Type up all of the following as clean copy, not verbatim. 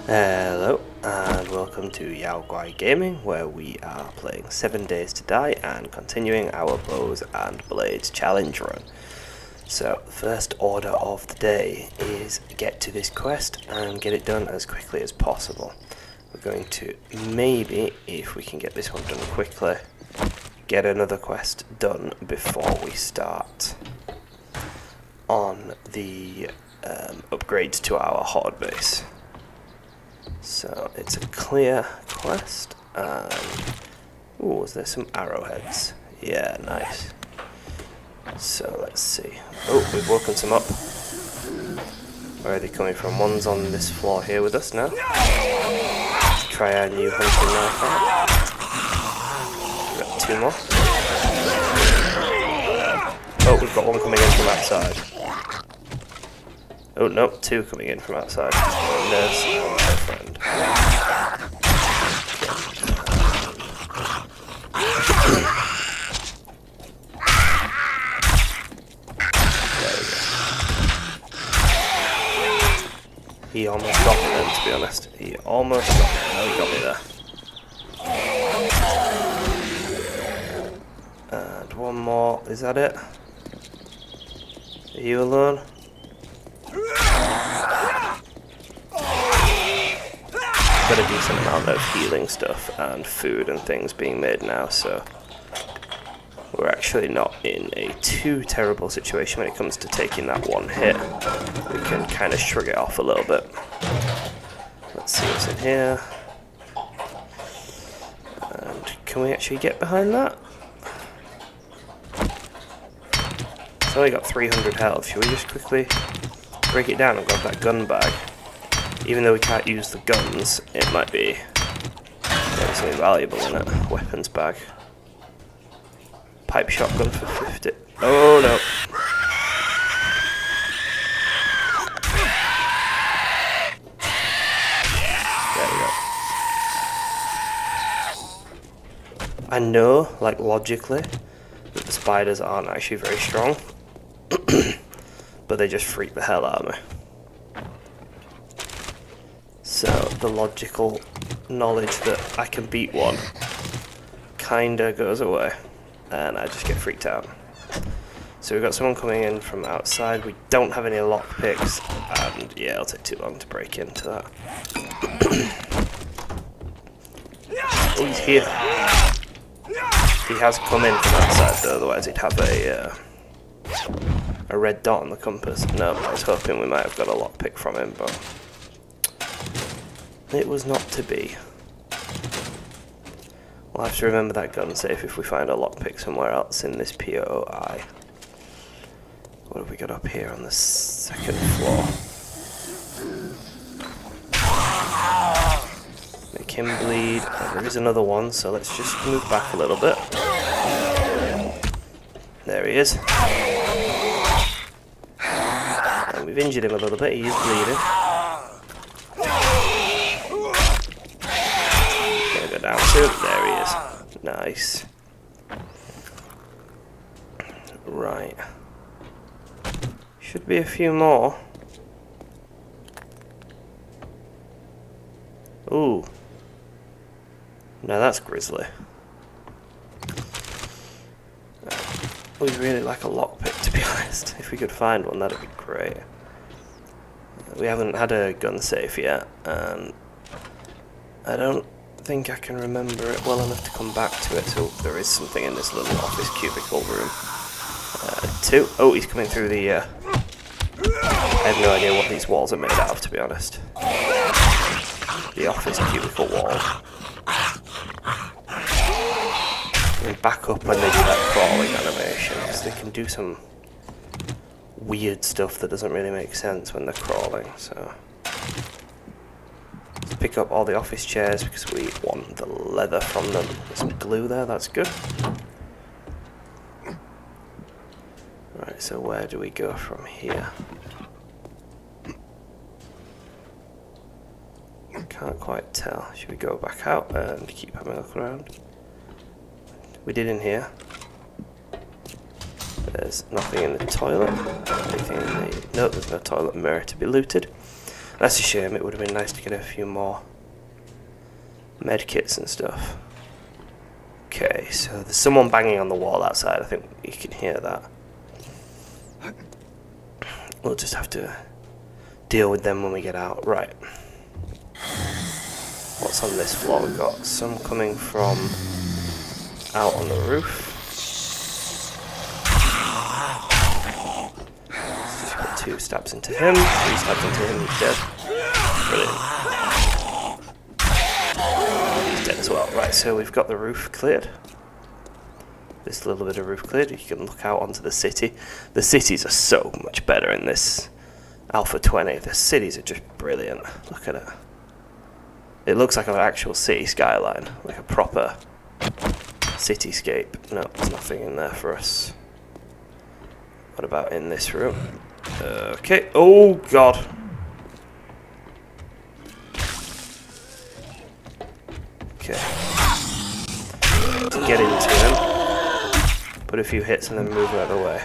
Hello and welcome to Yaoguai Gaming, where we are playing 7 Days to Die and continuing our Bows and Blades challenge run. So, first order of the day is get to this quest and get it done as quickly as possible. We're going to maybe, if we can get this one done quickly, get another quest done before we start on the upgrades to our horde base. So it's a clear quest, and ooh, is there some arrowheads? Yeah, nice. So let's see. Oh, we've woken some up. Where are they coming from? One's on this floor here with us now. Let's try our new hunting knife out. We've got two more. Oh, we've got one coming in from outside. Oh no, two coming in from outside. A nurse and her friend. He almost got me then, to be honest. He almost got me. No, he got me there. And one more. Is that it? Are you alone? Got a decent amount of healing stuff and food and things being made now, so we're actually not in a too terrible situation when it comes to taking that one hit. We can kind of shrug it off a little bit. Let's see what's in here. And can we actually get behind that? It's only got 300 health. Should we just quickly break it down and grab that gun bag? Even though we can't use the guns, it might be something valuable in it. Weapons bag. Pipe shotgun for 50. Oh no. There we go. I know, like logically, that the spiders aren't actually very strong. But they just freak the hell out of me. So the logical knowledge that I can beat one kinda goes away, and I just get freaked out. So we've got someone coming in from outside. We don't have any lockpicks, and yeah, it'll take too long to break into that. Oh, he's here. He has come in from outside though, otherwise he'd have a red dot on the compass. No, I was hoping we might have got a lockpick from him, but it was not to be. We'll have to remember that gun safe if we find a lockpick somewhere else in this POI. What have we got up here on the second floor? Make him bleed. Oh, there is another one, so let's just move back a little bit. There he is. And we've injured him a little bit, he is bleeding. Down soon. There he is. Nice. Right. Should be a few more. Ooh. Now that's grisly. We'd really like a lockpick, to be honest. If we could find one, that'd be great. We haven't had a gun safe yet, and I don't think I can remember it well enough to come back to it, so there is something in this little office cubicle room. Two. Oh, he's coming through the I have no idea what these walls are made out of, to be honest. The office cubicle wall. And back up when they do that crawling animation, because they can do some weird stuff that doesn't really make sense when they're crawling, so pick up all the office chairs because we want the leather from them. There's some glue there, that's good. Right, so where do we go from here? Can't quite tell. Should we go back out and keep having a look around? We did in here. There's nothing in the toilet. Anything in the... No, there's no toilet mirror to be looted. That's a shame, it would have been nice to get a few more med kits and stuff. Okay, so there's someone banging on the wall outside, I think you can hear that. We'll just have to deal with them when we get out. Right. What's on this floor? We've got some coming from out on the roof. Just got 2 stabs into him, 3 stabs into him, he's dead. Brilliant. He's dead as well. Right, so we've got the roof cleared. This little bit of roof cleared. You can look out onto the city. The cities are so much better in this Alpha 20. The cities are just brilliant. Look at it. It looks like an actual city skyline, like a proper cityscape. No, there's nothing in there for us. What about in this room? Okay. Oh, God. Okay. To get into him, put a few hits and then move out of the way.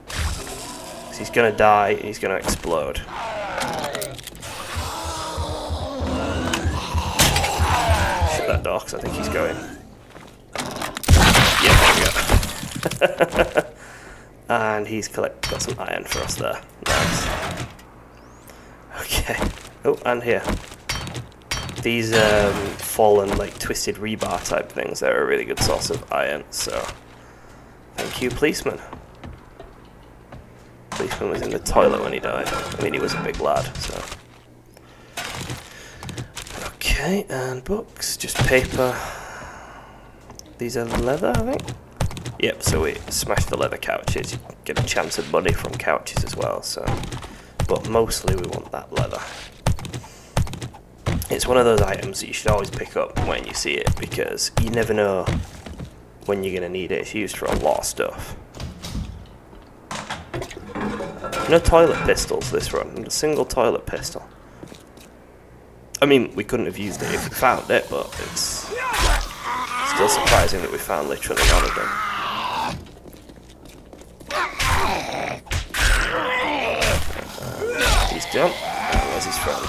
Because he's going to die, he's going to explode. Shut that door, because I think he's going. Yeah, there we go. And he's got some iron for us there. Nice. Okay. Oh, and here. These fallen, like, twisted rebar type things, they're a really good source of iron, so... Thank you, policeman. Policeman was in the toilet when he died. I mean, he was a big lad, so... Okay, and books, just paper. These are leather, I think? Yep, so we smash the leather couches. You get a chance of money from couches as well, so... But mostly we want that leather. It's one of those items that you should always pick up when you see it, because you never know when you're going to need it. It's used for a lot of stuff. No toilet pistols this run, not a single toilet pistol. I mean, we couldn't have used it if we found it, but it's still surprising that we found literally none of them. He's done. Where's his friend?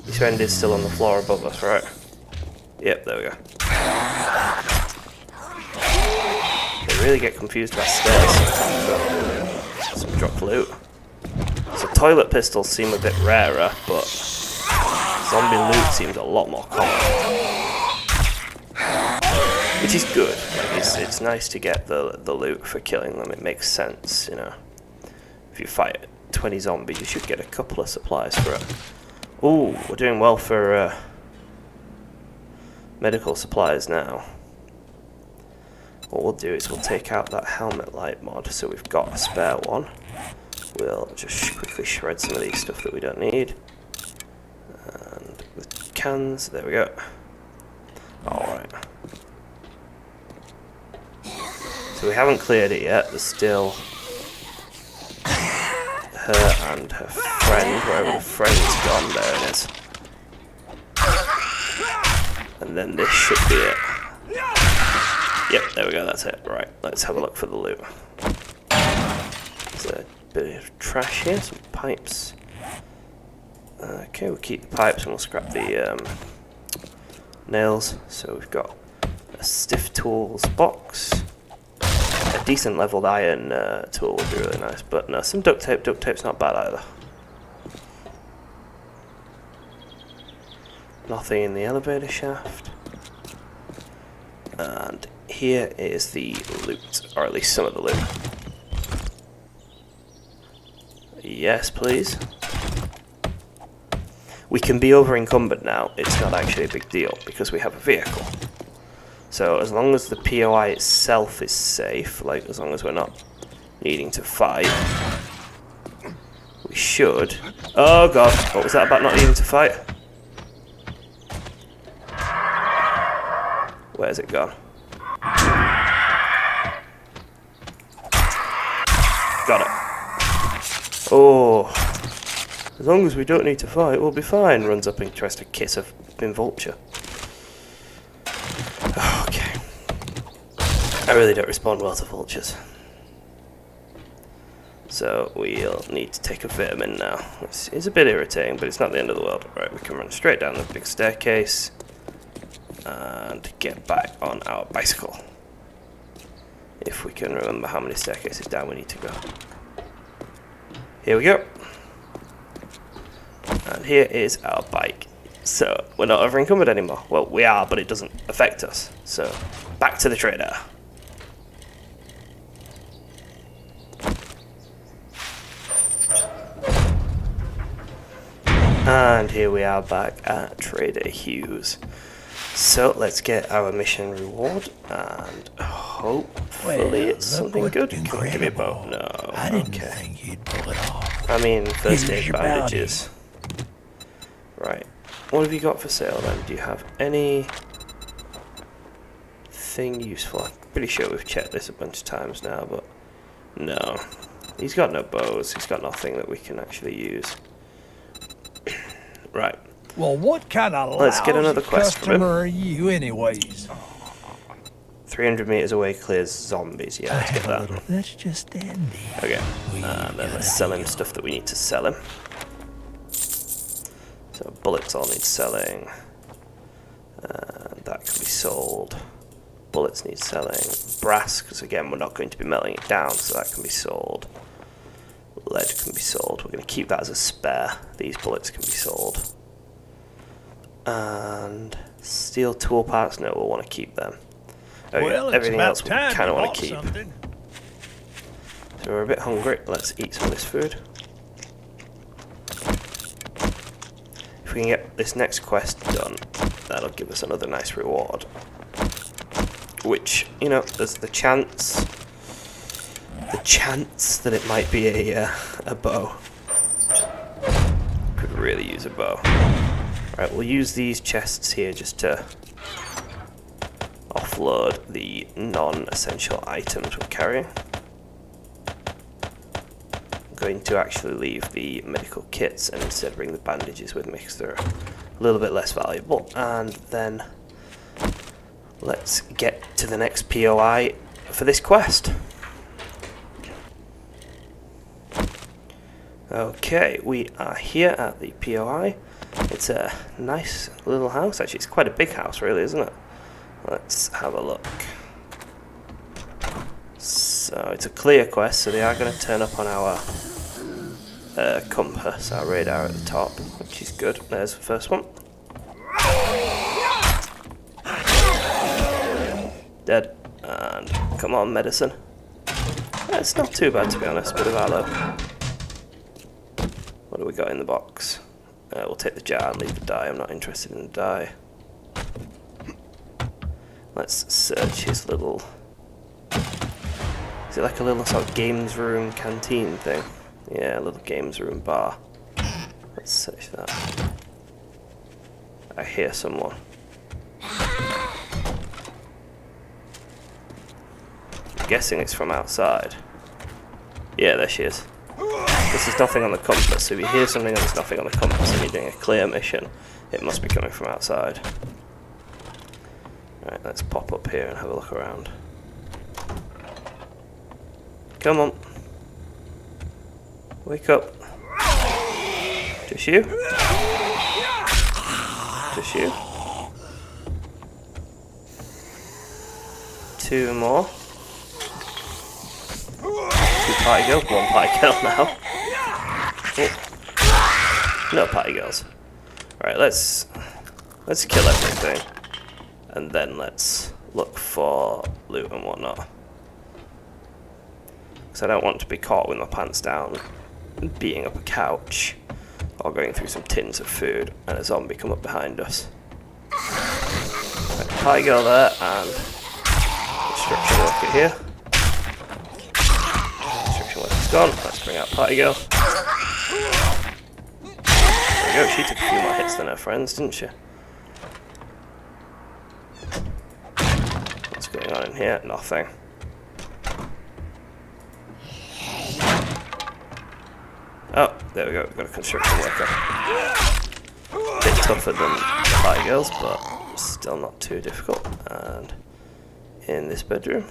His friend is still on the floor above us, right? Yep, there we go. They really get confused about stairs sometimes. Some drop loot. So toilet pistols seem a bit rarer, but zombie loot seems a lot more common. Which is good. It's nice to get the loot for killing them. It makes sense, you know. If you fight 20 zombies, you should get a couple of supplies for it. Ooh, we're doing well for medical supplies now. What we'll do is we'll take out that helmet light mod, so we've got a spare one. We'll just quickly shred some of these stuff that we don't need. And with cans, there we go. Alright. So we haven't cleared it yet, there's still her and her friend, wherever the friend's gone, there it is. And then this should be it. Yep, there we go, that's it. Right, let's have a look for the loot. There's a bit of trash here, some pipes. Okay, we'll keep the pipes and we'll scrap the nails. So we've got a stiff tools box. A decent leveled iron tool would be really nice, but no, some duct tape. Duct tape's not bad either. Nothing in the elevator shaft. And here is the loot, or at least some of the loot. Yes, please. We can be over encumbered now. It's not actually a big deal because we have a vehicle. So as long as the POI itself is safe, like as long as we're not needing to fight, we should... Oh god, what was that about not needing to fight? Where's it gone? Got it. Oh, as long as we don't need to fight, we'll be fine. Runs up and tries to kiss a f***ing vulture. Okay. I really don't respond well to vultures. So we'll need to take a vitamin now. It's a bit irritating, but it's not the end of the world. Right, we can run straight down the big staircase and get back on our bicycle. If we can remember how many staircases down we need to go. Here we go. And here is our bike. So we're not over encumbered anymore. Well, we are, but it doesn't affect us. So back to the trader. And here we are back at Trader Hughes. So let's get our mission reward, and hopefully it's something good. Can we give me a bow? No. I didn't think you'd pull it off. I mean, first Here's aid your bandages. Right. What have you got for sale then? Do you have anything useful? I'm pretty sure we've checked this a bunch of times now, but no. He's got no bows. He's got nothing that we can actually use. Right. Well, what kind of Let's get another quest from him. customer are you, anyways? 300 meters away clears zombies. Yeah, let's get that. That's just dandy. Okay. And then let's sell him stuff that we need to sell him. So bullets all need selling. That can be sold. Bullets need selling. Brass, because again we're not going to be melting it down, so that can be sold. Lead can be sold. We're going to keep that as a spare. These bullets can be sold. And steel tool parts, no, we'll want to keep them. Okay, Well, everything else we kind of want to keep. Something. So we're a bit hungry. Let's eat some of this food. If we can get this next quest done, that'll give us another nice reward. Which, you know, there's the chance that it might be a bow. Could really use a bow. Right, we'll use these chests here just to offload the non-essential items we're carrying. I'm going to actually leave the medical kits and instead bring the bandages with me because they're a little bit less valuable. And then let's get to the next POI for this quest. Okay, we are here at the POI. It's a nice little house. Actually, it's quite a big house, really, isn't it? Let's have a look. So, it's a clear quest, so they are going to turn up on our compass, our radar at the top, which is good. There's the first one. Dead. And come on, medicine. It's not too bad, to be honest. Bit of aloe. What do we got in the box? We'll take the jar and leave the dye. I'm not interested in the dye. Let's search his little... Is it like a little sort of games room canteen thing? Yeah, a little games room bar. Let's search that. I hear someone. I'm guessing it's from outside. Yeah, there she is. This is nothing on the compass, so if you hear something and there's nothing on the compass and you're doing a clear mission, it must be coming from outside. Alright, let's pop up here and have a look around. Come on. Wake up. Just you? Just you? Two more. Two party girls, one party girl now. Oh. No party girls. Right, let's kill everything. And then let's look for loot and whatnot. Because I don't want to be caught with my pants down, beating up a couch, or going through some tins of food, and a zombie come up behind us. Right, party girl there, and construction worker here. Construction worker's gone. Let's bring out party girl. There we go. She took a few more hits than her friends, didn't she? What's going on in here? Nothing. Oh, there we go. We've got a construction worker. A bit tougher than the party girls, but still not too difficult. And in this bedroom.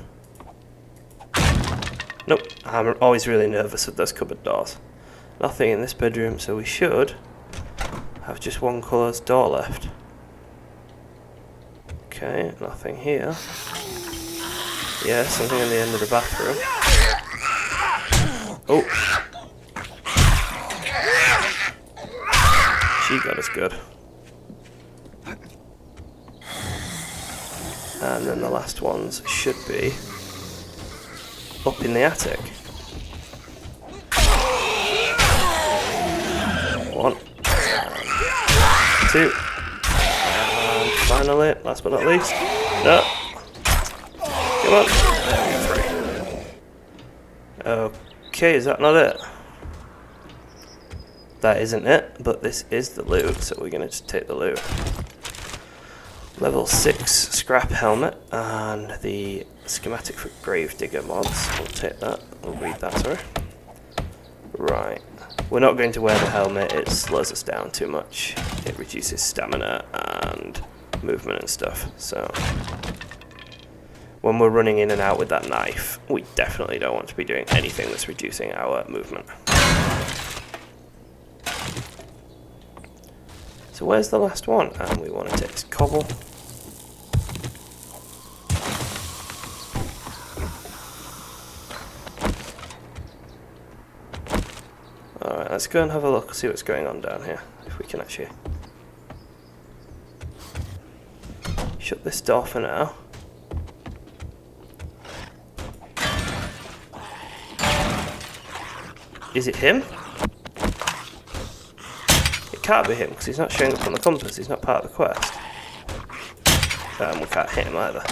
Nope, I'm always really nervous with those cupboard doors. Nothing in this bedroom, so we should have just one closed door left. Okay, nothing here. Yeah, something in the end of the bathroom. Oh! She got us good. And then the last ones should be up in the attic. One. Two. And finally, last but not least. No. Come on. Three. Okay, is that not it? That isn't it, but this is the loot, so we're going to just take the loot. Level 6 scrap helmet and the schematic for Gravedigger mods. We'll take that. We'll read that, sorry. Right. We're not going to wear the helmet, it slows us down too much. It reduces stamina and movement and stuff, so when we're running in and out with that knife, we definitely don't want to be doing anything that's reducing our movement. So where's the last one? And we want to take this cobble. Alright, let's go and have a look, see what's going on down here. If we can actually shut this door for now. Is it him? It can't be him because he's not showing up on the compass, he's not part of the quest. We can't hit him either.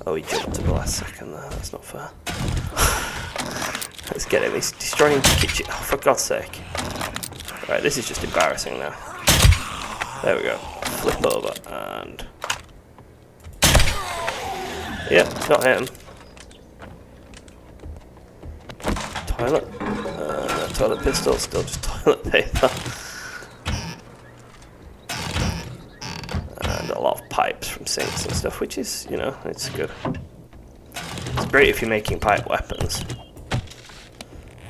Oh, he jumped at the last second there, that's not fair. Let's get him, he's destroying the kitchen, oh, for God's sake. Right, this is just embarrassing now. There we go, flip over and... Yep, it's not him. Toilet. Toilet pistol, still just toilet paper. And a lot of pipes from sinks and stuff, which is, you know, it's good. It's great if you're making pipe weapons.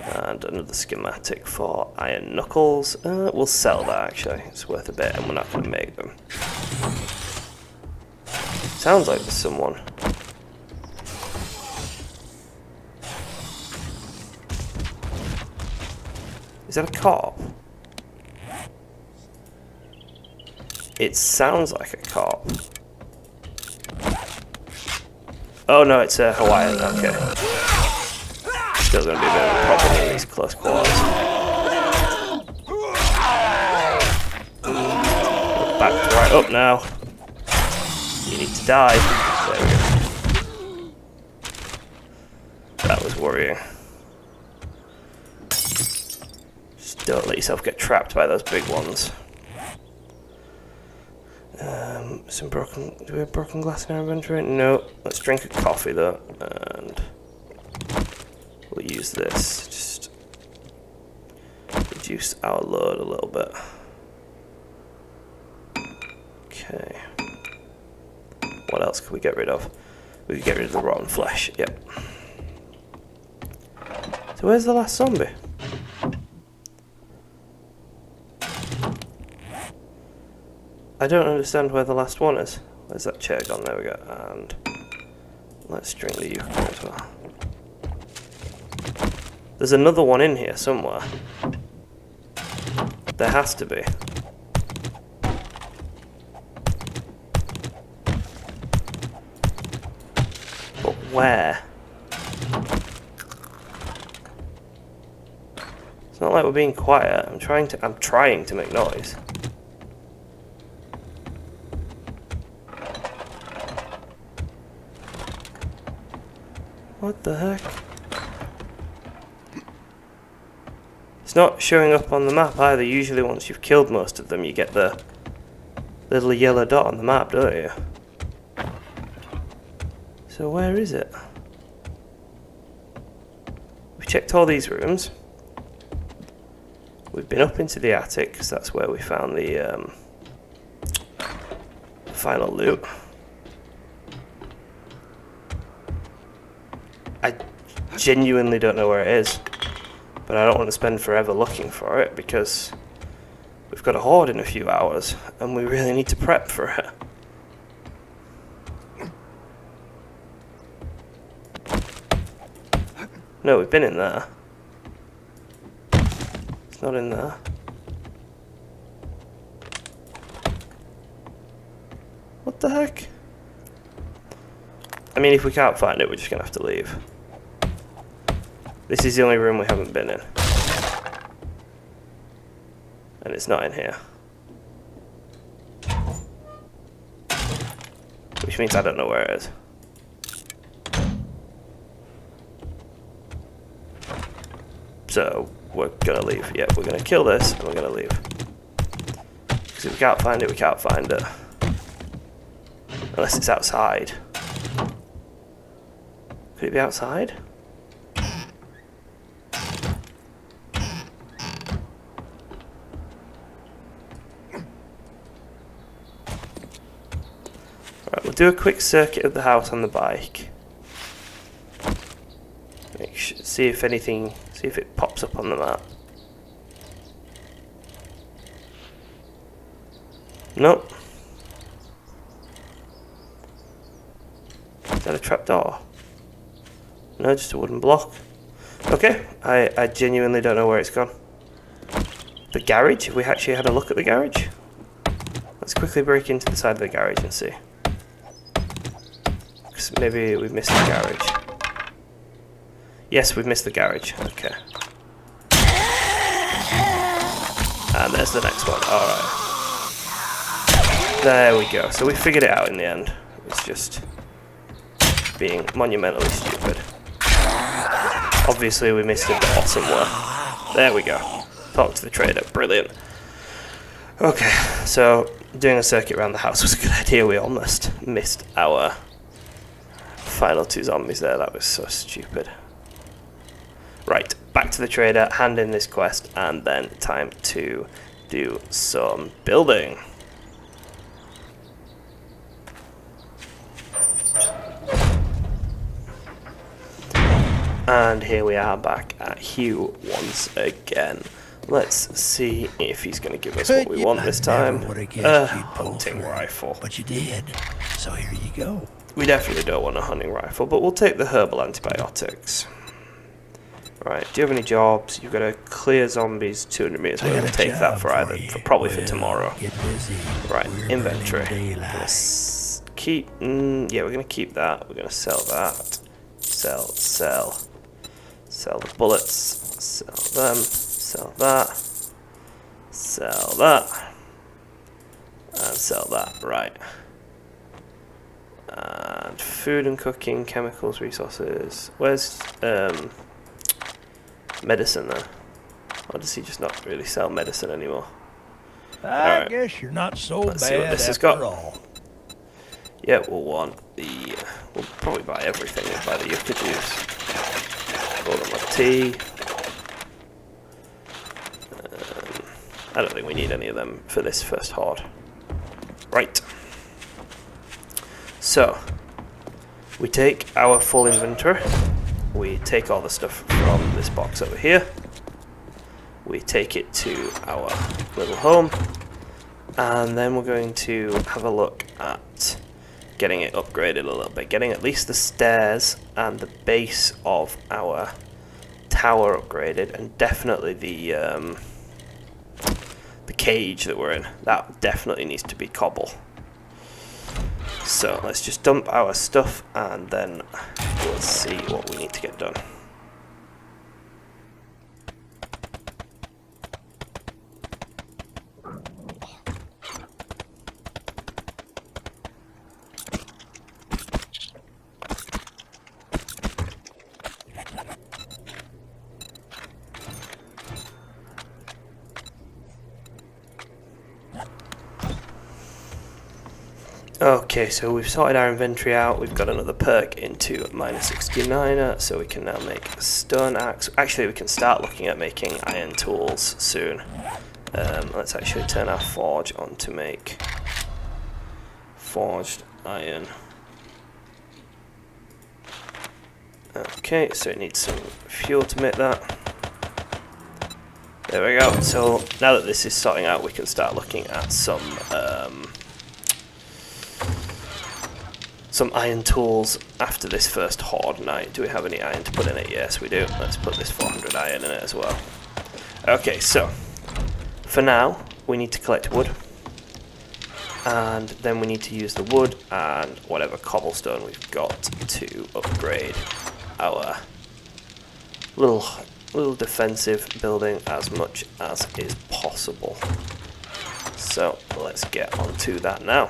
And another schematic for iron knuckles. We'll sell that actually, it's worth a bit and we're not going to make them. Sounds like there's someone. Is that a cop? It sounds like a cop. Oh no, it's a Hawaiian, okay. Still gonna be a bit of a problem in these close quarters. Back right up now. You need to die. There we go. That was worrying. Don't let yourself get trapped by those big ones. Some broken... Do we have broken glass in our inventory? No. Let's drink a coffee though, and we'll use this. Just reduce our load a little bit. Okay. What else could we get rid of? We could get rid of the rotten flesh. Yep. So where's the last zombie? I don't understand where the last one is. Where's that chair gone? There we go. And let's drink the Yukon as well. There's another one in here somewhere. There has to be. But where? It's not like we're being quiet. I'm trying to make noise. What the heck? It's not showing up on the map either. Usually once you've killed most of them you get the little yellow dot on the map, don't you? So where is it? We've checked all these rooms. We've been up into the attic because that's where we found the final loot. I genuinely don't know where it is. But I don't want to spend forever looking for it because we've got a horde in a few hours and we really need to prep for it. No, we've been in there. It's not in there. What the heck? I mean, if we can't find it, we're just gonna have to leave. This is the only room we haven't been in. And it's not in here. Which means I don't know where it is. So, we're gonna leave. Yeah, we're gonna kill this and we're gonna leave. Because if we can't find it, we can't find it. Unless it's outside. Could it be outside? Alright, we'll do a quick circuit of the house on the bike. See if anything, see if it pops up on the map. Nope. Is that a trapdoor? No, just a wooden block. Okay, I genuinely don't know where it's gone. The garage? Have we actually had a look at the garage? Let's quickly break into the side of the garage and see. Because maybe we've missed the garage. Yes, we've missed the garage. Okay. And there's the next one. Alright. There we go. So we figured it out in the end. It's just being monumentally stupid. Obviously we missed a bit somewhere. There we go. Talk to the trader. Brilliant. Okay, so doing a circuit around the house was a good idea. We almost missed our final two zombies there. That was so stupid. Right, back to the trader, hand in this quest, and then time to do some building. And here we are back at Hugh once again. Let's see if he's going to give us what we want this time. A hunting rifle. But you did, so here you go. We definitely don't want a hunting rifle, but we'll take the herbal antibiotics. Right, do you have any jobs? You've got to clear zombies 200 meters. We're going to take that for either, probably for tomorrow. Right, inventory. Keep, yeah, we're going to keep that. We're going to sell that. Sell. Sell the bullets. Sell them. Sell that. Sell that. And sell that. Right. And food and cooking, chemicals, resources. Where's, medicine there? Or does he just not really sell medicine anymore? I guess you're not so Let's see what bad this has after got. all. Yeah, we'll want the... We'll probably buy everything. We'll buy the yucca juice. Golden tea. I don't think we need any of them for this first horde. Right. So, we take our full inventory. We take all the stuff from this box over here. We take it to our little home. And then we're going to have a look at getting it upgraded a little bit. Getting at least the stairs and the base of our tower upgraded. And definitely the cage that we're in. That definitely needs to be cobble. So let's just dump our stuff and then we'll see what we need to get done. Okay, so we've sorted our inventory out. We've got another perk into -69er, so we can now make a stone axe. Actually, we can start looking at making iron tools soon. Let's actually turn our forge on to make forged iron. Okay, so it needs some fuel to make that. There we go. So now that this is sorting out, we can start looking at some iron tools after this first horde night. Do we have any iron to put in it? Yes, we do. Let's put this 400 iron in it as well. Okay, so for now, we need to collect wood. And then we need to use the wood and whatever cobblestone we've got to upgrade our little defensive building as much as is possible. So let's get on to that now.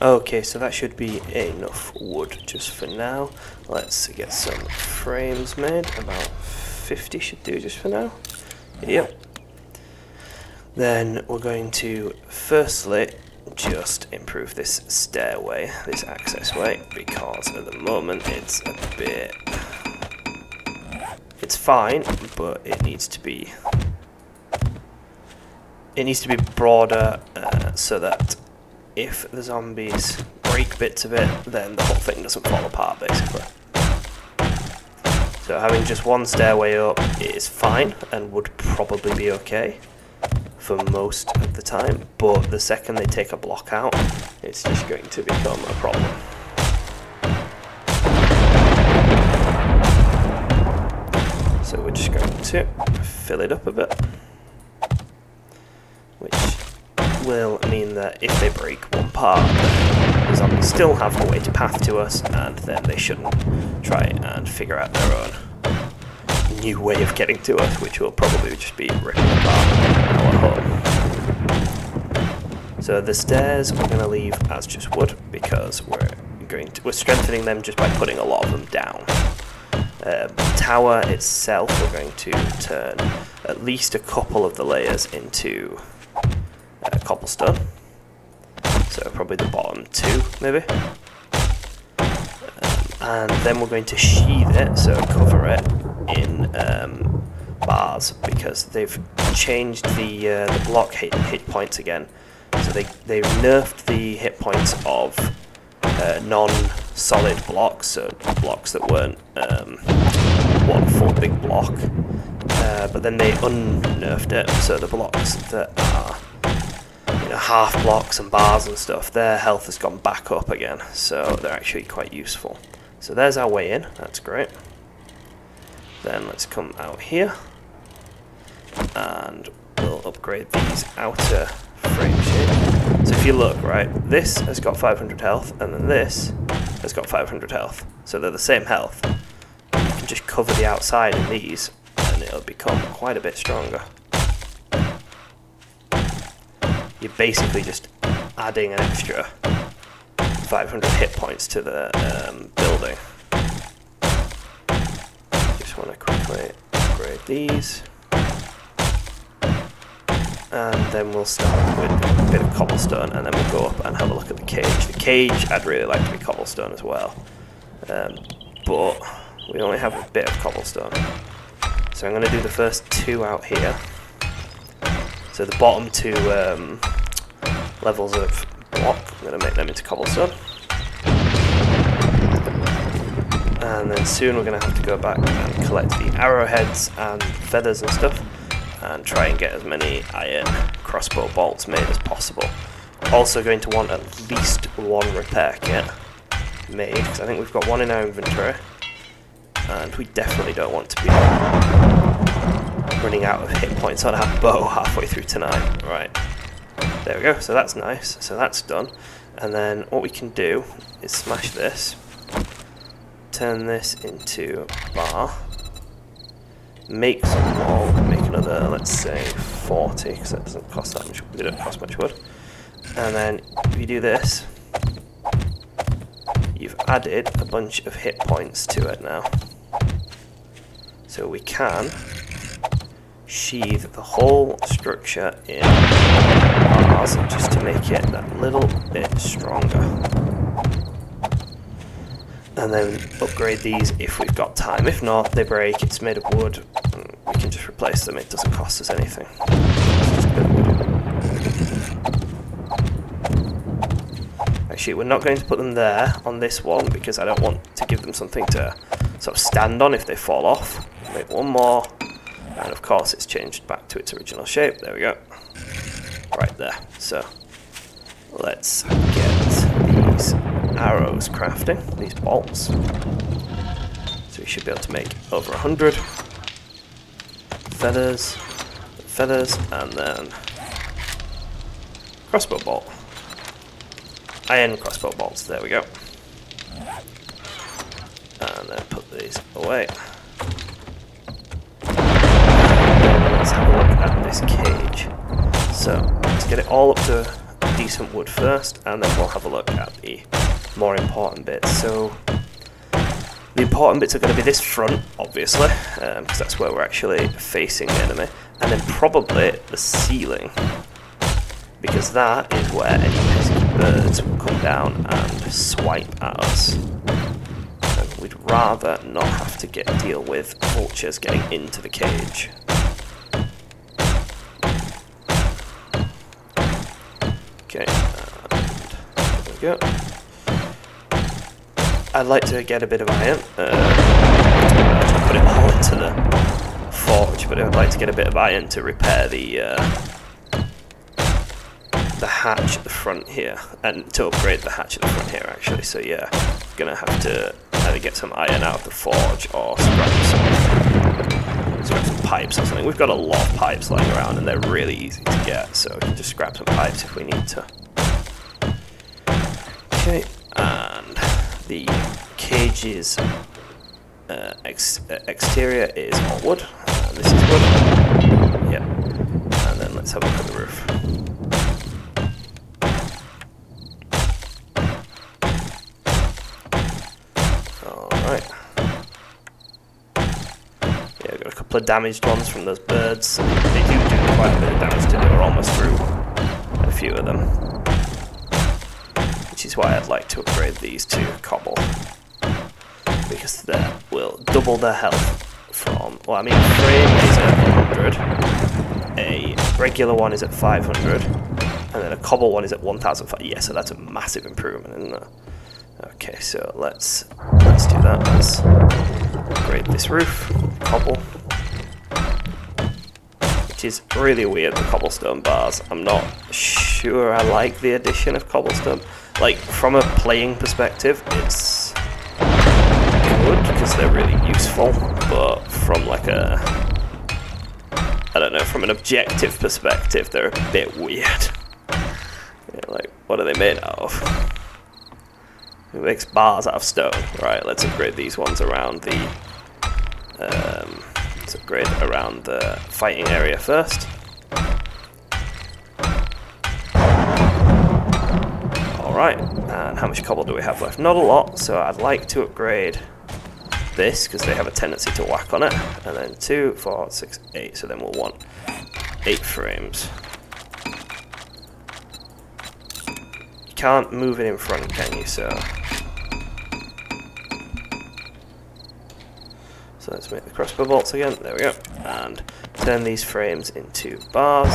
Okay, so that should be enough wood just for now. Let's get some frames made. About 50 should do just for now. Yep. Then we're going to firstly just improve this stairway, this access way, because at the moment it's a bit... It's fine, but it needs to be broader so that if the zombies break bits of it, then the whole thing doesn't fall apart, basically. So having just one stairway up is fine, and would probably be okay for most of the time, but the second they take a block out, it's just going to become a problem. So we're just going to fill it up a bit, which will mean that if they break one part, the zombies still have a way to path to us, and then they shouldn't try and figure out their own new way of getting to us, which will probably just be ripping apart our home. So the stairs we're going to leave as just wood, because we're strengthening them just by putting a lot of them down. The tower itself, we're going to turn at least a couple of the layers into cobblestone, so probably the bottom two maybe, and then we're going to sheathe it, so cover it in bars, because they've changed the block hit points again. So they nerfed the hit points of non-solid blocks, so blocks that weren't one full big block, but then they unnerfed it, so the blocks that are half blocks and bars and stuff, their health has gone back up again, so they're actually quite useful. So there's our way in, that's great. Then let's come out here, and we'll upgrade these outer frame shapes. So if you look, right, this has got 500 health, and then this has got 500 health, so they're the same health. You can just cover the outside in these, and it'll become quite a bit stronger. You're basically just adding an extra 500 hit points to the building. Just want to quickly upgrade these. And then we'll start with a bit of cobblestone, and then we'll go up and have a look at the cage. The cage I'd really like to be cobblestone as well. But we only have a bit of cobblestone. So I'm going to do the first two out here. So the bottom two levels of block, I'm going to make them into cobblestone. And then soon we're going to have to go back and collect the arrowheads and feathers and stuff, and try and get as many iron crossbow bolts made as possible. Also going to want at least one repair kit made, because I think we've got one in our inventory, and we definitely don't want to be running out of hit points on our bow halfway through tonight. Right, there we go, so that's nice, so that's done. And then what we can do is smash this, turn this into bar. Make some wall, make another, let's say, 40, because that doesn't cost that much, it don't cost much wood. And then, if you do this, you've added a bunch of hit points to it now. So we can sheathe the whole structure in bars just to make it that little bit stronger. And then upgrade these if we've got time. If not, they break, it's made of wood, we can just replace them, it doesn't cost us anything. It's just a bit of wood. Actually, we're not going to put them there on this one because I don't want to give them something to sort of stand on if they fall off. Make one more, and of course it's changed back to its original shape. There we go. Right there. So let's get these arrows crafting, these bolts. So we should be able to make over 100 feathers, and then crossbow bolt. Iron crossbow bolts, there we go. And then put these away. Let's have a look at this cage. So let's get it all up to decent wood first, and then we'll have a look at the more important bits. So the important bits are going to be this front, obviously, because that's where we're actually facing the enemy, and then probably the ceiling, because that is where any pesky birds will come down and swipe at us. And we'd rather not have to deal with vultures getting into the cage. Okay, and there we go. I'd like to get a bit of iron. Put it all into the forge, but I'd like to get a bit of iron to repair the hatch at the front here, and to upgrade the hatch at the front here actually. So yeah, gonna have to either get some iron out of the forge or scrap some pipes or something. We've got a lot of pipes lying around and they're really easy to get, so we can just scrap some pipes if we need to. Okay, and the cage's exterior is all wood. This is wood. Yep. And then let's have a look at the roof. Alright. Yeah, I've got a couple of damaged ones from those birds. They do quite a bit of damage to do. We're almost through a few of them. Which is why I'd like to upgrade these to cobble, because that will double their health from, well, I mean, a frame is at 100, a regular one is at 500, and then a cobble one is at 1,500. Yeah, so that's a massive improvement, isn't it? Okay, so let's do that. Let's upgrade this roof, cobble, which is really weird, the cobblestone bars. I'm not sure I like the addition of cobblestone. Like, from a playing perspective, it's good because they're really useful, but from like a, I don't know, from an objective perspective, they're a bit weird. Yeah, like, what are they made out of? It makes bars out of stone. Right, let's upgrade these ones around the, let's upgrade around the fighting area first. Alright, and how much cobble do we have left? Not a lot, so I'd like to upgrade this, because they have a tendency to whack on it. And then 2, 4, 6, 8, so then we'll want 8 frames. You can't move it in front, can you? So let's make the crossbow bolts again, there we go. And turn these frames into bars.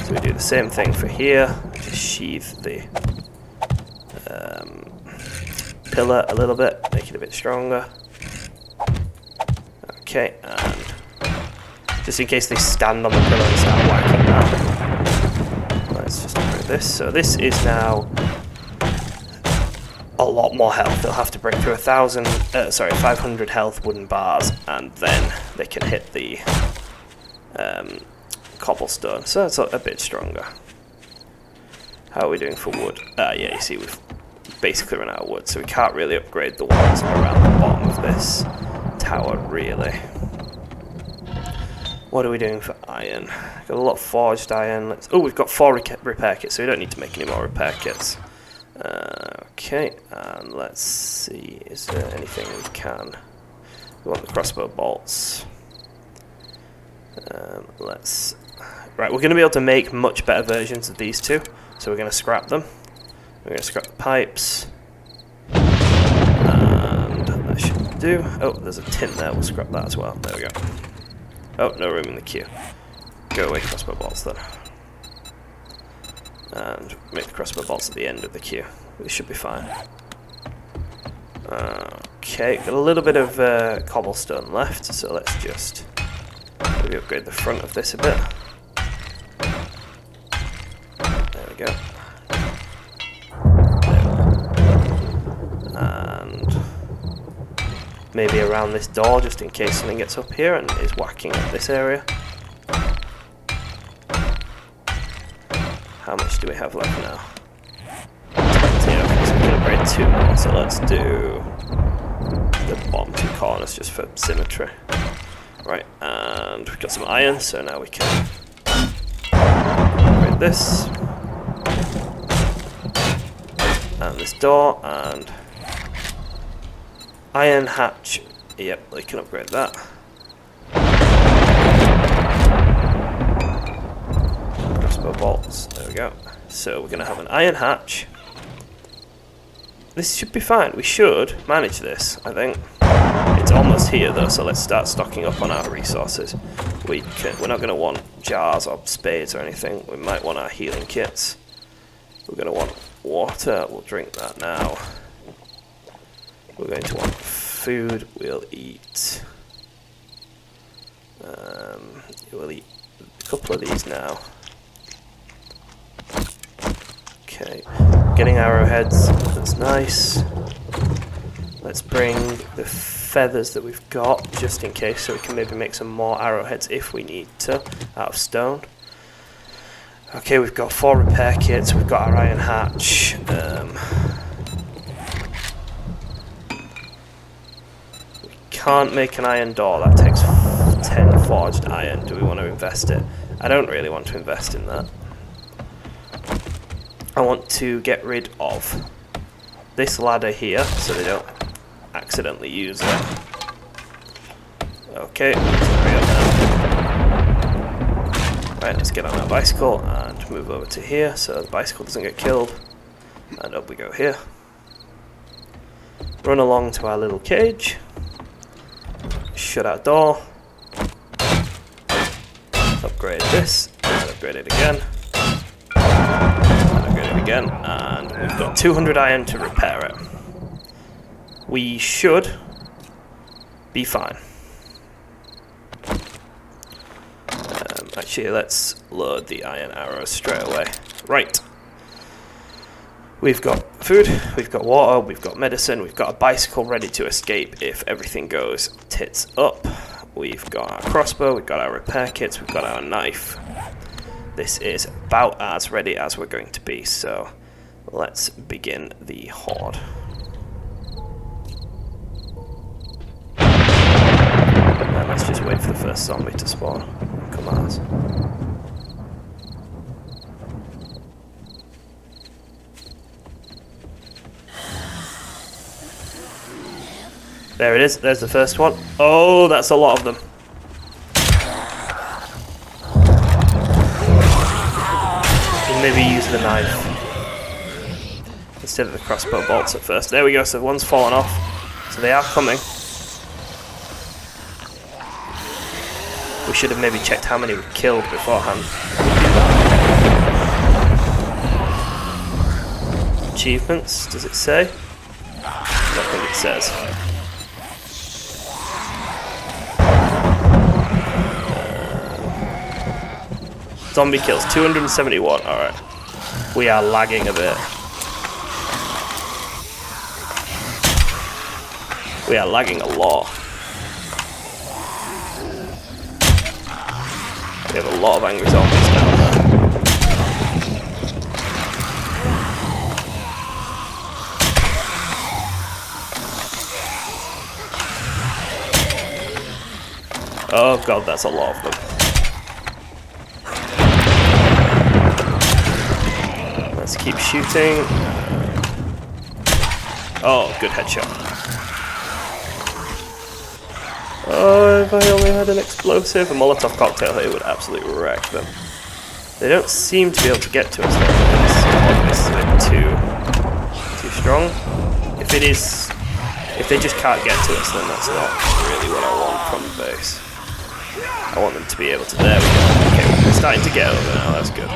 So we do the same thing for here, just sheathe the pillar a little bit, make it a bit stronger. Okay, and just in case they stand on the pillar and start whacking that, let's just upgrade this. So this is now a lot more health. They'll have to break through 500 health wooden bars, and then they can hit the cobblestone. So that's a bit stronger. How are we doing for wood? Yeah, you see we've basically run out of wood, so we can't really upgrade the ones around the bottom of this tower, really. What are we doing for iron? Got a lot of forged iron. Oh, we've got 4 repair kits, so we don't need to make any more repair kits. Okay, and let's see, is there anything we can... We want the crossbow bolts. Right, we're going to be able to make much better versions of these two, so we're going to scrap them. We're going to scrap the pipes. And that should do. Oh, there's a tin there, we'll scrap that as well. There we go. Oh, no room in the queue. Go away, crossbow bolts then. And make the crossbow bolts at the end of the queue. We should be fine. Okay, got a little bit of cobblestone left, so let's just maybe upgrade the front of this a bit. There we go. And maybe around this door, just in case something gets up here and is whacking at this area. How much do we have left now? 20, okay, so we can upgrade 2 more, so let's do the bottom 2 corners just for symmetry. Right, and we've got some iron, so now we can upgrade this. And this door, and iron hatch. Yep, we can upgrade that. Crossbow bolts, there we go. So we're going to have an iron hatch. This should be fine. We should manage this, I think. It's almost here though, so let's start stocking up on our resources. We're not going to want jars or spades or anything. We might want our healing kits. We're going to want water. We'll drink that now. We're going to want food. We'll eat. We'll eat a couple of these now. Okay, getting arrowheads, that's nice. Let's bring the feathers that we've got, just in case, so we can maybe make some more arrowheads if we need to, out of stone. Okay, we've got 4 repair kits, we've got our iron hatch. We can't make an iron door, that takes 10 forged iron. Do we want to invest it? I don't really want to invest in that. I want to get rid of this ladder here, so they don't accidentally use it. Okay, right, let's get on our bicycle and move over to here, so the bicycle doesn't get killed. And up we go here. Run along to our little cage. Shut our door. Upgrade this, and upgrade it again. Again, and we've got 200 iron to repair it. We should be fine. Actually, let's load the iron arrows straight away. Right. We've got food, we've got water, we've got medicine, we've got a bicycle ready to escape if everything goes tits up. We've got our crossbow, we've got our repair kits, we've got our knife. This is about as ready as we're going to be, so let's begin the horde. And let's just wait for the first zombie to spawn. Come on. There it is, there's the first one. Oh, that's a lot of them. Maybe use the knife instead of the crossbow bolts at first. There we go, so one's fallen off. So they are coming. We should have maybe checked how many we killed beforehand. Achievements, does it say? I don't think it says. Zombie kills, 271, alright. We are lagging a bit. We are lagging a lot. We have a lot of angry zombies down there. Oh god, that's a lot of them. Let's keep shooting. Oh, good headshot. Oh, if I only had an explosive, a Molotov cocktail here would absolutely wreck them. They don't seem to be able to get to us though. This is a bit too strong. If they just can't get to us, then that's not really what I want from the base. I want them to be able to. There we go. Okay, we're starting to get over now. That's good.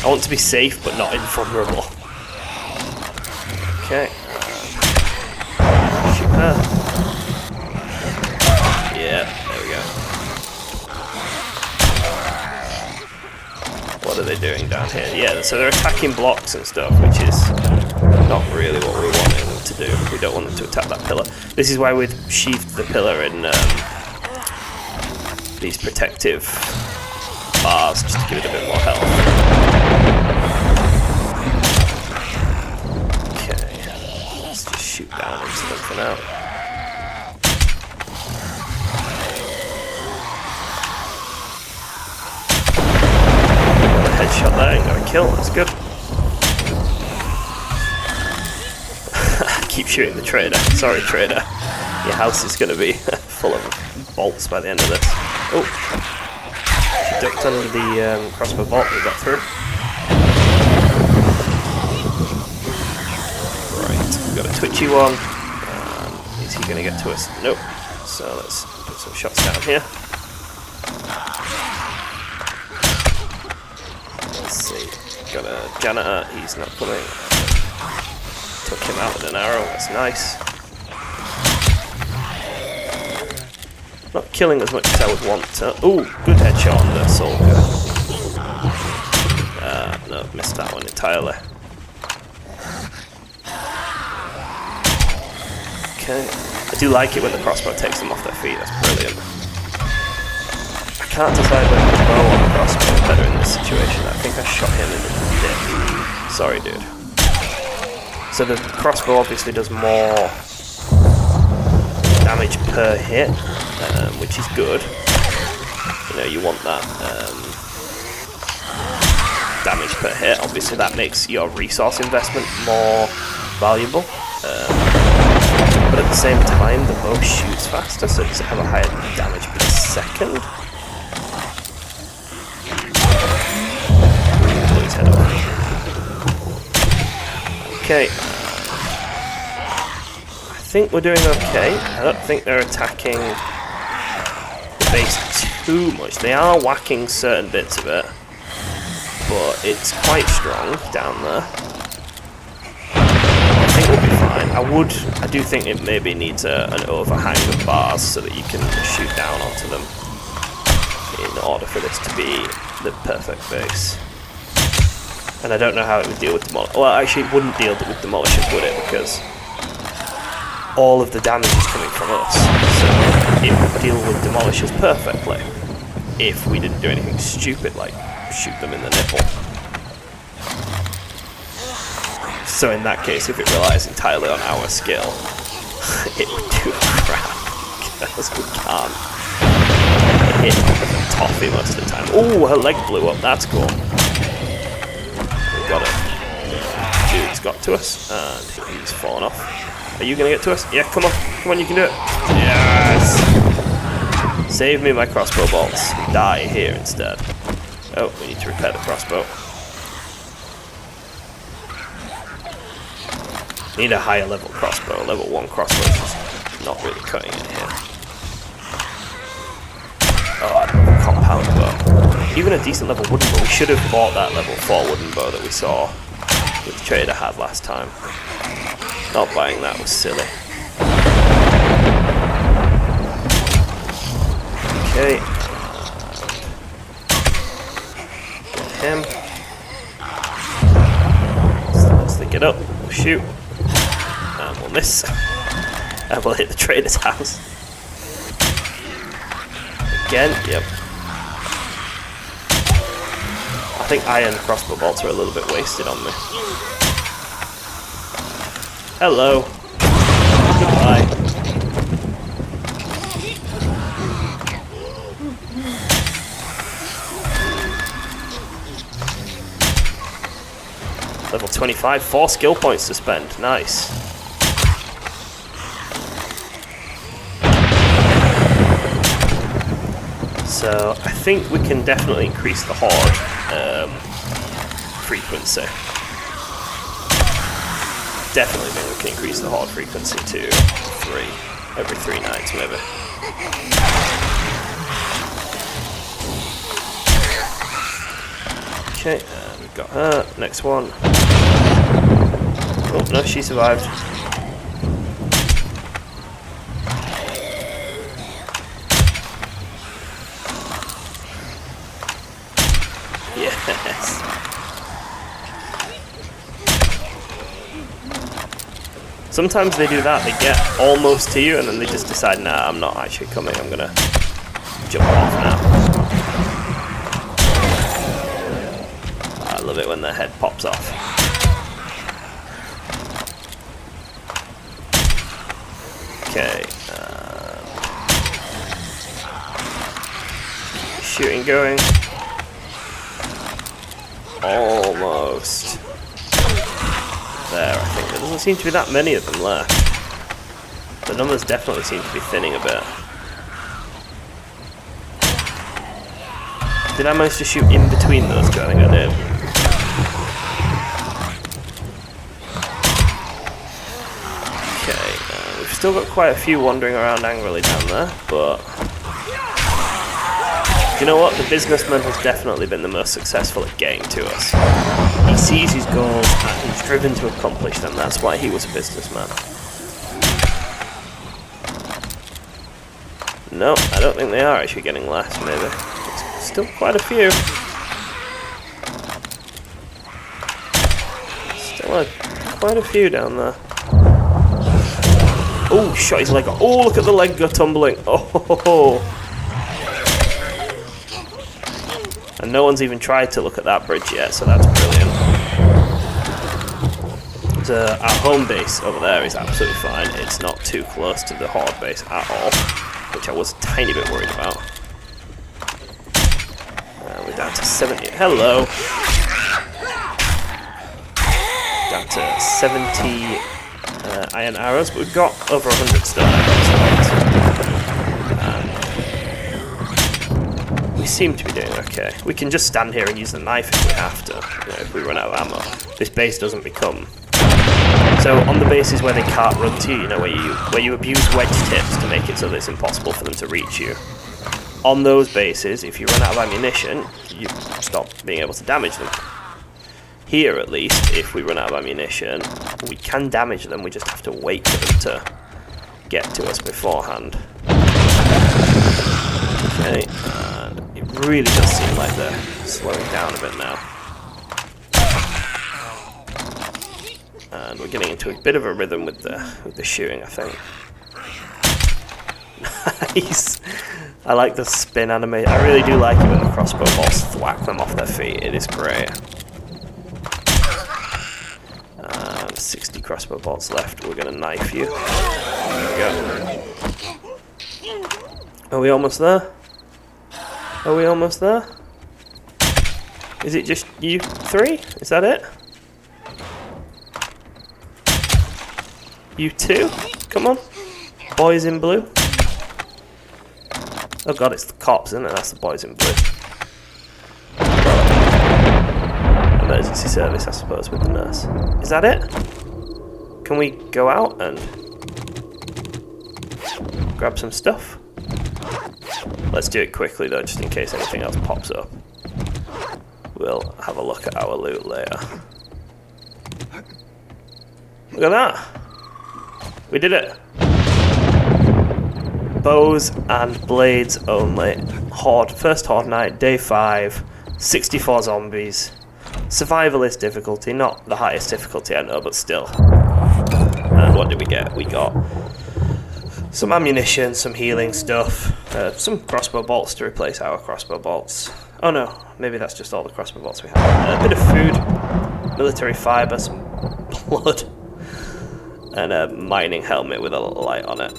I want to be safe, but not invulnerable. Okay. Shoot her. Yeah, there we go. What are they doing down here? Yeah, so they're attacking blocks and stuff, which is not really what we want them to do. We don't want them to attack that pillar. This is why we've sheathed the pillar in these protective bars, just to give it a bit more health. Shoot down into them for now. Got a headshot there and got a kill, that's good. Keep shooting the trader. Sorry, trader. Your house is going to be full of bolts by the end of this. Oh, she ducked under the crossbow bolt we got through. Got a twitchy one. Is he going to get to us? Nope. So let's put some shots down here. Let's see. Got a janitor. He's not coming. Took him out with an arrow. That's nice. Not killing as much as I would want to. Ooh, good headshot on the soldier. No, missed that one entirely. Okay. I do like it when the crossbow takes them off their feet, that's brilliant. I can't decide whether the bow or the crossbow is better in this situation. I think I shot him in the dick. Sorry, dude. So the crossbow obviously does more damage per hit, which is good. You know, you want that damage per hit. Obviously that makes your resource investment more valuable. But at the same time, the bow shoots faster, so does it have a higher damage per second? Pull his head off. Okay. I think we're doing okay. I don't think they're attacking the base too much. They are whacking certain bits of it, but it's quite strong down there. I think we'll be fine. I do think it maybe needs an overhang of bars so that you can shoot down onto them in order for this to be the perfect base. And I don't know how it would deal with demolishers. Well, actually it wouldn't deal with demolishers, would it? Because all of the damage is coming from us. So it would deal with demolishers perfectly if we didn't do anything stupid like shoot them in the nipple. So in that case, if it relies entirely on our skill, it would do crap, because we can't hit the toffee most of the time. Oh, her leg blew up, that's cool. We got it. Dude's got to us, and he's fallen off. Are you going to get to us? Yeah, come on, you can do it. Yes! Save me my crossbow bolts. Die here instead. Oh, we need to repair the crossbow. Need a higher level crossbow. Level 1 crossbow is just not really cutting it here. Oh, I don't have a compound bow. Even a decent level wooden bow. We should have bought that level 4 wooden bow that we saw that the trader had last time. Not buying that was silly. Okay. Get him. So let's think it up. We'll shoot. And we'll miss. And we'll hit the trader's house. Again, yep. I think iron crossbow bolts are a little bit wasted on me. Hello. Bye. Level 25, 4 skill points to spend. Nice. So I think we can definitely increase the horde frequency. Definitely think we can increase the horde frequency to 3. Every 3 nights maybe. Okay, we've got her. Next one. Oh no, she survived. Yes. Sometimes they do that, they get almost to you and then they just decide, nah, I'm not actually coming, I'm gonna jump off now. I love it when their head pops off. Okay. Shooting going. Almost. There, I think. There doesn't seem to be that many of them left. The numbers definitely seem to be thinning a bit. Did I manage to shoot in between those two? I think I did. Okay, we've still got quite a few wandering around angrily down there, but... Do you know what? The businessman has definitely been the most successful at getting to us. He sees his goals and he's driven to accomplish them. That's why he was a businessman. No, I don't think they are actually getting less, maybe. It's still quite a few. Still quite a few down there. Oh, shot his leg off. Oh, look at the leg go tumbling. Oh, ho, ho, ho. And no one's even tried to look at that bridge yet, so that's brilliant. Our home base over there is absolutely fine. It's not too close to the horde base at all, which I was a tiny bit worried about. We're down to 70. Hello! Down to 70 iron arrows, but we've got over 100 stone arrows. We seem to be doing okay. We can just stand here and use the knife if we have to, you know, if we run out of ammo. This base doesn't become... So on the bases where they can't run to you, you know, where you abuse wedge tips to make it so that it's impossible for them to reach you. On those bases, if you run out of ammunition, you stop being able to damage them. Here, at least, if we run out of ammunition, we can damage them, we just have to wait for them to get to us beforehand. Okay, and it really does seem like they're slowing down a bit now. And we're getting into a bit of a rhythm with the shooting, I think. Nice! I like the spin animation. I really do like it when the crossbow bolts thwack them off their feet. It is great. 60 crossbow bolts left. We're going to knife you. There we go. Are we almost there? Are we almost there? Is it just you three? Is that it? You two? Come on. Boys in blue. Oh god, it's the cops, isn't it? That's the boys in blue. Emergency service, I suppose, with the nurse. Is that it? Can we go out and grab some stuff? Let's do it quickly though, just in case anything else pops up. We'll have a look at our loot later. Look at that! We did it! Bows and blades only. Horde, first horde night, day 5, 64 zombies. Survivalist difficulty, not the highest difficulty I know, but still. And what did we get? We got some ammunition, some healing stuff, some crossbow bolts to replace our crossbow bolts. Oh no, maybe that's just all the crossbow bolts we have. A bit of food, military fibre, some blood. and a mining helmet with a light on it,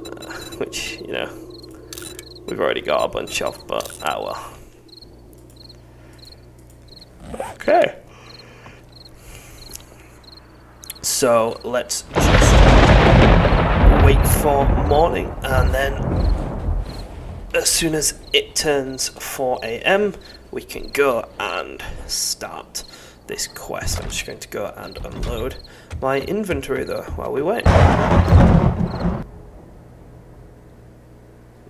which, you know, we've already got a bunch of, but ah well. Okay. So let's just wait for morning, and then as soon as it turns 4 AM, we can go and start this quest. I'm just going to go and unload my inventory though while we wait.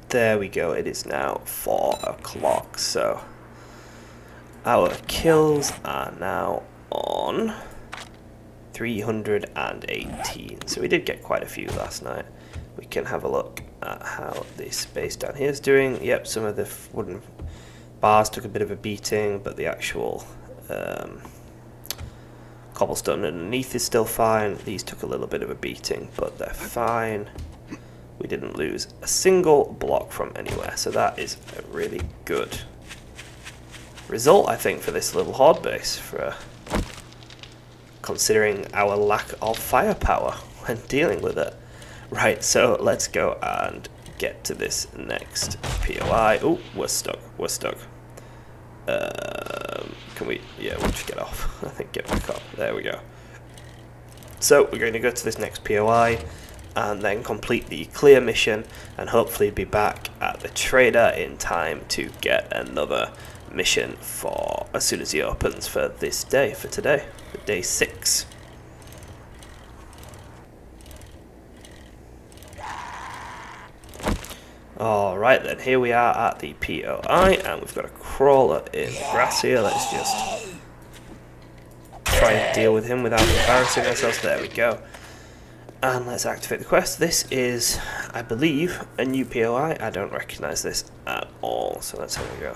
There we go, it is now 4 o'clock, so our kills are now on 318. So we did get quite a few last night. We can have a look at how this base down here is doing. Yep, some of the wooden bars took a bit of a beating, but the actual cobblestone underneath is still fine. These took a little bit of a beating, but they're fine. We didn't lose a single block from anywhere, so that is a really good result, I think, for this little horde base, for considering our lack of firepower when dealing with it. Right, so let's go and get to this next POI. Oh, we're stuck. Can we? Yeah, we'll just get off. I think get back up. There we go. So we're going to go to this next POI and then complete the clear mission and hopefully be back at the trader in time to get another mission for as soon as he opens for this day, for today, for day 6. Alright then, here we are at the POI, and we've got a crawler in grass here. Let's just try and deal with him without embarrassing ourselves. There we go. And let's activate the quest. This is, I believe, a new POI. I don't recognise this at all, so let's have a go.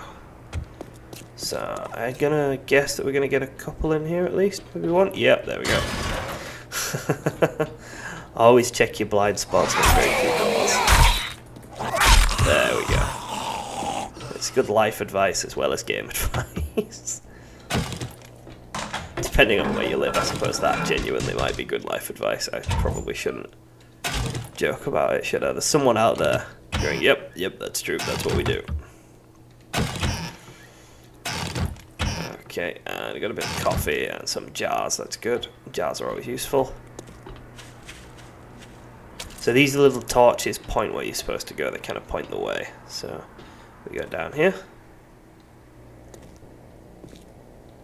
So, I'm gonna guess that we're gonna get a couple in here at least. Maybe one? Yep, there we go. Always check your blind spots when going through doors. There we go. It's good life advice as well as game advice. Depending on where you live, I suppose that genuinely might be good life advice. I probably shouldn't joke about it, should I? There's someone out there going, yep, that's true, that's what we do. Okay, and I got a bit of coffee and some jars, that's good. Jars are always useful. So these little torches point where you're supposed to go, they kind of point the way. So we go down here.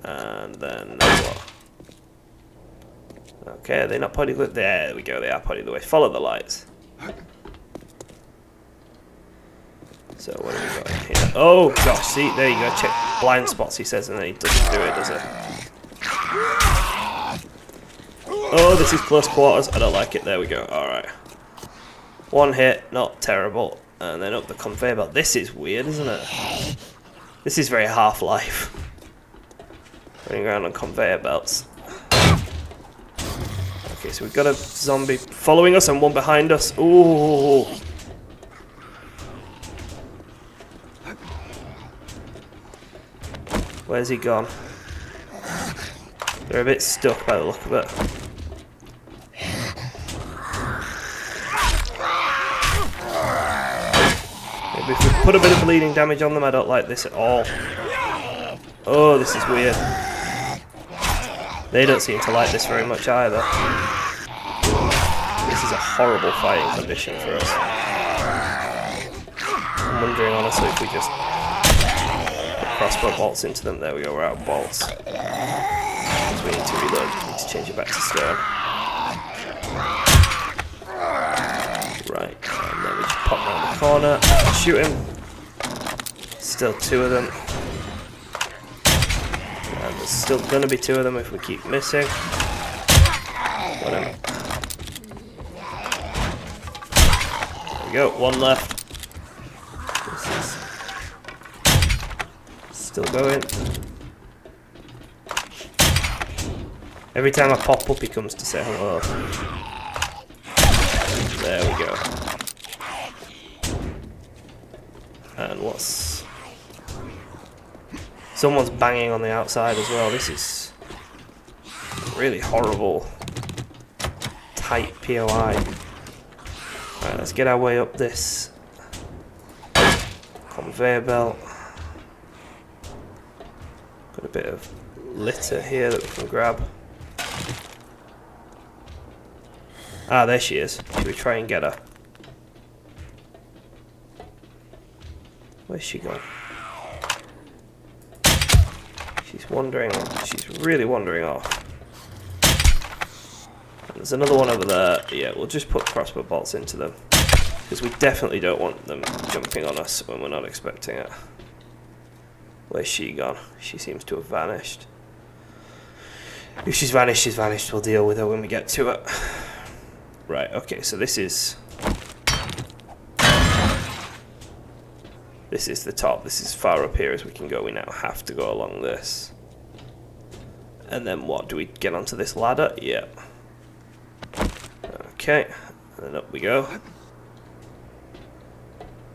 And then what? Okay, are they not pointing the way? There we go, they are pointing the way. Follow the lights. So what do we got in here? Oh gosh, see, there you go, check blind spots, he says, and then he doesn't do it, does it? Oh, this is close quarters, I don't like it, there we go, alright. One hit, not terrible, and then up the conveyor belt. This is weird, isn't it? This is very Half-Life. Running around on conveyor belts. Okay, so we've got a zombie following us and one behind us. Ooh. Where's he gone? They're a bit stuck by the look of it. Maybe if we put a bit of bleeding damage on them, I don't like this at all. Oh, this is weird. They don't seem to like this very much either. This is a horrible fighting condition for us. I'm wondering honestly if we just put crossbow bolts into them. There we go, we're out of bolts. Because we need to reload, we need to change it back to stone. Right, and then we just pop around the corner, shoot him. Still 2 of them. And there's still going to be 2 of them if we keep missing. Whatever. There we go, 1 left. This is still going. Every time I pop up, he comes to say hello. There we go. And what's... Someone's banging on the outside as well. This is really horrible tight POI. Right, let's get our way up this conveyor belt. Got a bit of litter here that we can grab. Ah, there she is. Should we try and get her? Where's she gone? She's wandering. She's really wandering off. And there's another one over there. Yeah, we'll just put crossbow bolts into them, because we definitely don't want them jumping on us when we're not expecting it. Where's she gone? She seems to have vanished. If she's vanished, she's vanished. We'll deal with her when we get to it. Right, okay, so this is the top. This is far up here as we can go. We now have to go along this. And then what? Do we get onto this ladder? Yep. Okay, and then up we go.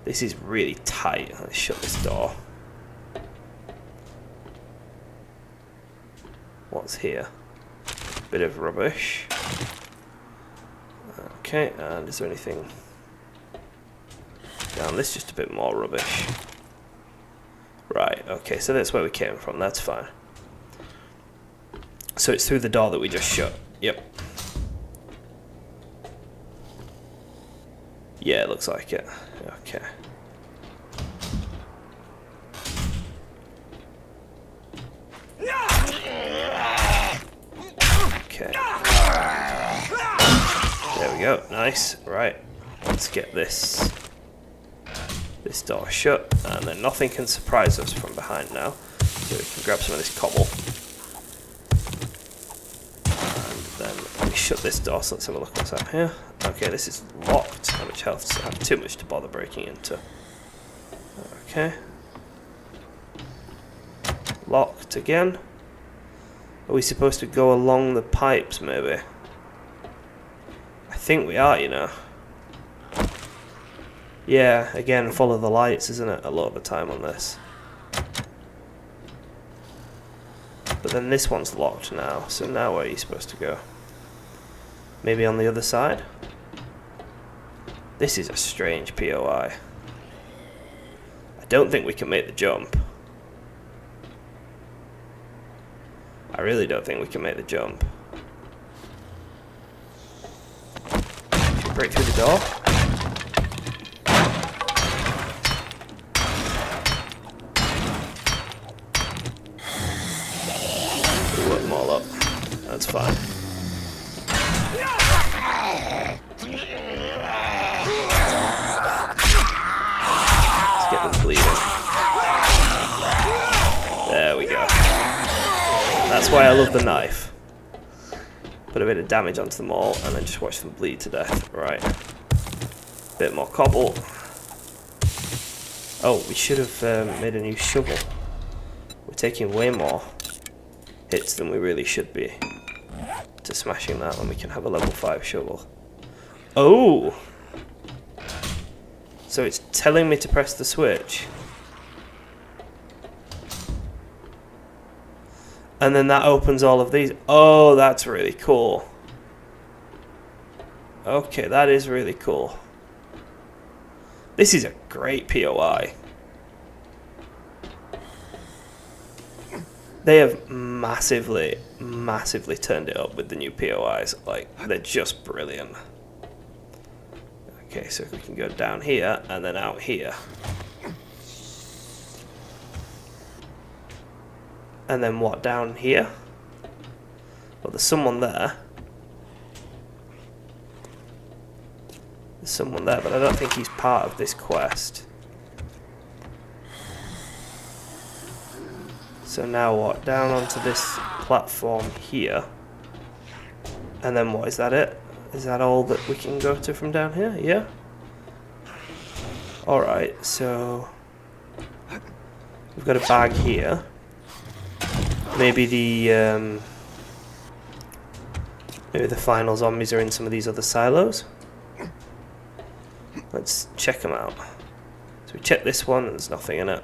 This is really tight. Let's shut this door. What's here? Bit of rubbish. Okay, and is there anything down this? Just a bit more rubbish. Right, okay, so that's where we came from. That's fine. So it's through the door that we just shut. Yep. Yeah, it looks like it. Okay. Okay. There we go. Nice. Right. Let's get this door shut, and then nothing can surprise us from behind now. So we can grab some of this cobble. And then we shut this door, so let's have a look what's up here. Okay, this is locked. How much health does it have? Too much to bother breaking into. Okay. Locked again. Are we supposed to go along the pipes, maybe? I think we are, you know. Yeah, again, follow the lights, isn't it? A lot of the time on this. But then this one's locked now, so now where are you supposed to go? Maybe on the other side? This is a strange POI. I don't think we can make the jump. I really don't think we can make the jump. Should we break through the door? We work them all up. That's fine. Let's get them bleeding. There we go. That's why I love the knife. Put a bit of damage onto them all and then just watch them bleed to death. Right. Bit more cobble. Oh, we should have made a new shovel. We're taking way more hits than we really should be to smashing that when we can have a level 5 shovel. Oh! So it's telling me to press the switch. And then that opens all of these. Oh, that's really cool. Okay, that is really cool. This is a great POI. They have massively, massively turned it up with the new POIs. Like, they're just brilliant. Okay, so we can go down here and then out here. And then what, down here? Well, there's someone there. There's someone there, but I don't think he's part of this quest. So now what? Down onto this platform here. And then what, is that it? Is that all that we can go to from down here? Yeah? Alright, so we've got a bag here. Maybe the final zombies are in some of these other silos. Let's check them out. So we check this one, and there's nothing in it.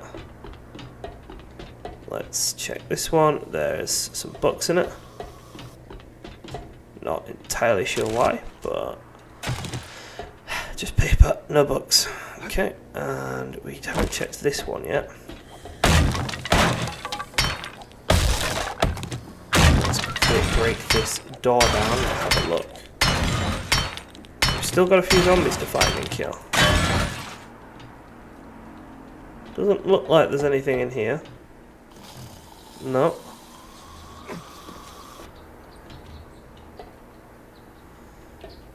Let's check this one. There's some books in it. Not entirely sure why, but just paper, no books. Okay, and we haven't checked this one yet. Let's quickly break this door down and have a look. We've still got a few zombies to find and kill. Doesn't look like there's anything in here. No.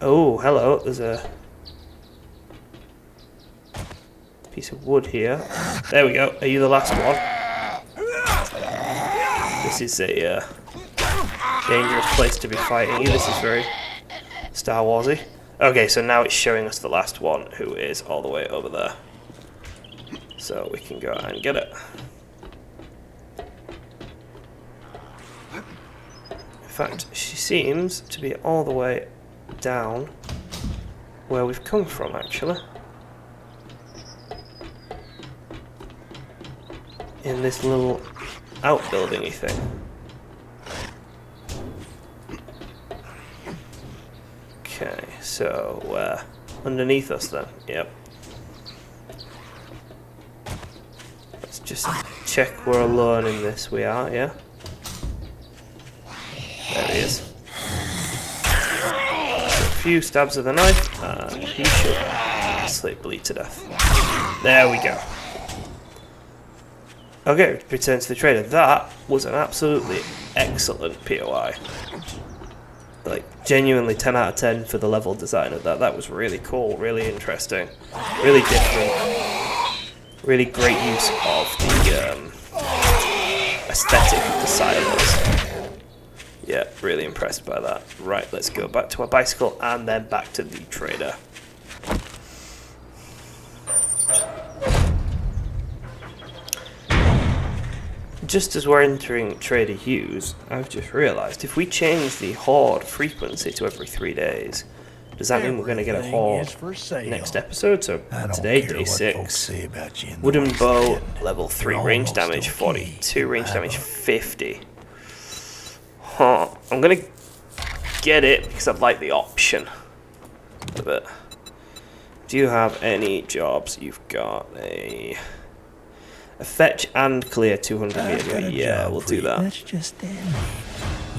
Oh, hello. There's a piece of wood here. There we go. Are you the last one? This is a dangerous place to be fighting you. This is very Star Warsy. Okay, so now it's showing us the last one, who is all the way over there. So we can go and get it. In fact, she seems to be all the way down where we've come from, actually. In this little outbuilding-y thing. Okay, so underneath us then. Yep. Let's just check we're alone in this. We are, yeah? There he is. A few stabs of the knife, and he should obviously bleed to death. There we go. Okay, return to the trader. That was an absolutely excellent POI. Like, genuinely 10 out of 10 for the level design of that. That was really cool, really interesting, really different. Really great use of the aesthetic of the silos. Yeah, really impressed by that. Right, let's go back to our bicycle and then back to the trader. Just as we're entering Trader Hughes, I've just realised if we change the horde frequency to every 3 days, does that mean we're going to get a horde next episode? So today, day 6. Wooden bow, level 3, range damage 42, range damage 50. Huh. I'm going to get it because I like the option of it. Do you have any jobs? You've got a fetch and clear 200 meter. Yeah, we'll do that. That's just dandy.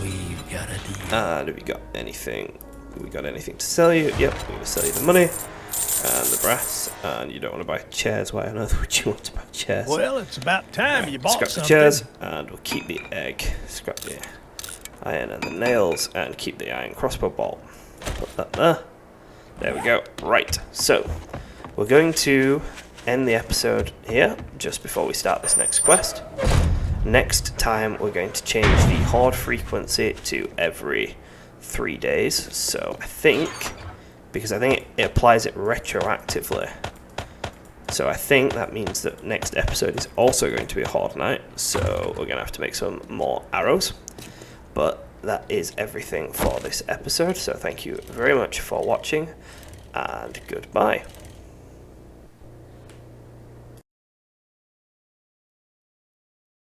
We've got a deal. And have we got anything? We got anything to sell you? Yep, we're going to sell you the money and the brass. And you don't want to buy chairs. Why on earth would you want to buy chairs? Well, it's about time you bought Scrap something. the chairs, and we'll keep the egg. Scrap the iron and the nails, and keep the iron crossbow bolt. Put that there. There we go. Right, so we're going to end the episode here just before we start this next quest. Next time we're going to change the horde frequency to every 3 days. So I think, because I think it applies it retroactively, so I think that means that next episode is also going to be a horde night. So we're going to have to make some more arrows. But that is everything for this episode. So thank you very much for watching, and goodbye.